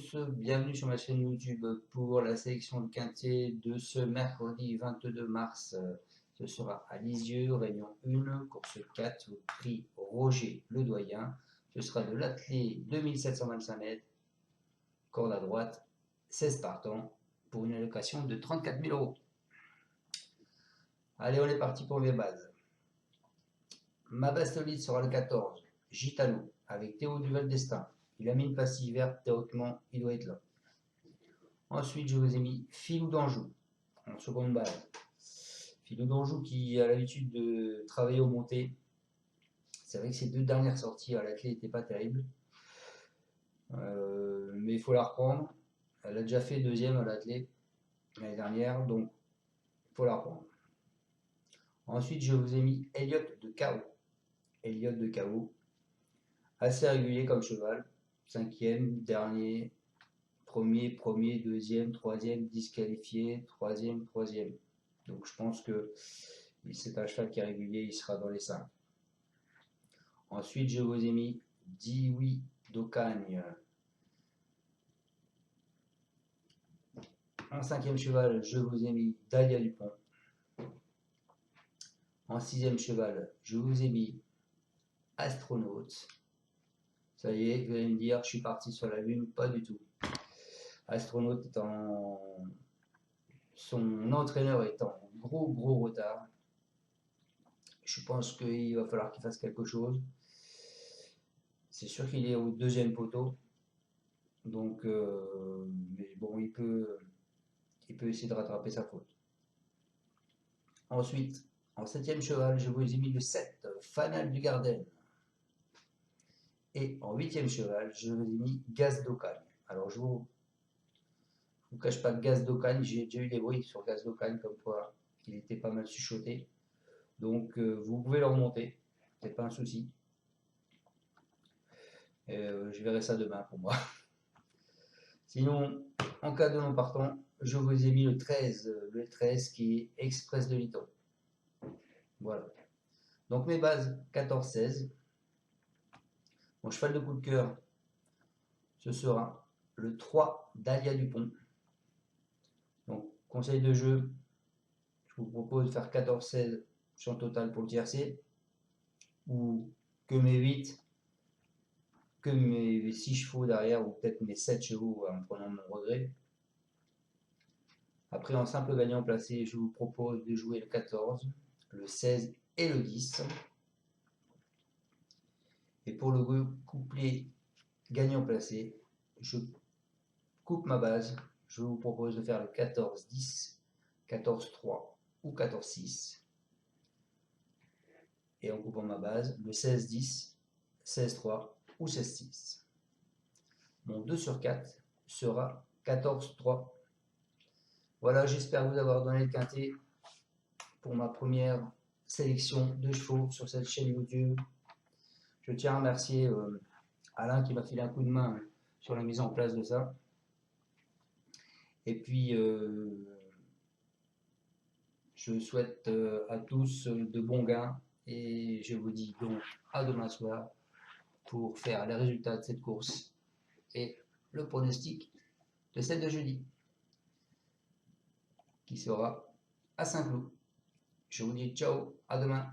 tous, bienvenue sur ma chaîne YouTube pour la sélection de quintet de ce mercredi 22 mars. Ce sera à Lisieux, Réunion 1, course 4, prix Roger Le Doyen. Ce sera de l'attelé 2725 mètres, corde à droite, 16 partants pour une allocation de 34 000 euros. Allez, on est parti pour mes bases. Ma base solide sera le 14, Gitano, avec Théo Duval Destin. Il a mis une pastille verte, théoriquement, il doit être là. Ensuite, je vous ai mis Filou d'Anjou, en seconde base. Filou d'Anjou qui a l'habitude de travailler au monté. C'est vrai que ses deux dernières sorties à l'attelé n'étaient pas terribles. Mais il faut la reprendre. Elle a déjà fait deuxième à l'attelé l'année dernière, donc il faut la reprendre. Ensuite, je vous ai mis Elliott de Chaos. Elliott de Chaos, assez régulier comme cheval. Cinquième, dernier, premier, deuxième, troisième, disqualifié, troisième. Donc je pense que c'est un cheval qui est régulier, il sera dans les 5. Ensuite, je vous ai mis Dioui d'Ocagne. En cinquième cheval, je vous ai mis Dahlia Dupont. En sixième cheval, je vous ai mis Astronaute. Ça y est, vous allez me dire, je suis parti sur la lune, pas du tout. Astronaute est son entraîneur est en gros retard. Je pense qu'il va falloir qu'il fasse quelque chose. C'est sûr qu'il est au deuxième poteau. Donc, mais bon, il peut essayer de rattraper sa faute. Ensuite, en septième cheval, je vous ai mis le 7, Fanal du Garden. Et en huitième cheval, je vous ai mis Gaz d'Ocagne. Alors, je vous cache pas que Gaz d'Ocagne, j'ai déjà eu des bruits sur Gaz d'Ocagne comme quoi il était pas mal chuchoté. Donc, vous pouvez le remonter, c'est pas un souci. Je verrai ça demain pour moi. Sinon, en cas de non partant, je vous ai mis le 13 qui est Express de Liton. Voilà. Donc mes bases 14-16. Mon cheval de coup de cœur, ce sera le 3 Dahlia Dupont. Donc conseil de jeu, je vous propose de faire 14-16 champ total pour le tiercé, ou que mes 8, que mes 6 chevaux derrière, ou peut-être mes 7 chevaux en prenant mon regret. Après, en simple gagnant placé, je vous propose de jouer le 14, le 16 et le 10. Et pour le couplet gagnant placé, je coupe ma base. Je vous propose de faire le 14-10, 14-3 ou 14-6. Et en coupant ma base, le 16-10, 16-3 ou 16-6. Mon 2 sur 4 sera 14-3. Voilà, j'espère vous avoir donné le quintet pour ma première sélection de chevaux sur cette chaîne YouTube. Je tiens à remercier Alain qui m'a filé un coup de main sur la mise en place de ça. Et puis, je souhaite à tous de bons gains et je vous dis donc à demain soir pour faire les résultats de cette course et le pronostic de celle de jeudi qui sera à Saint-Cloud. Je vous dis ciao, à demain.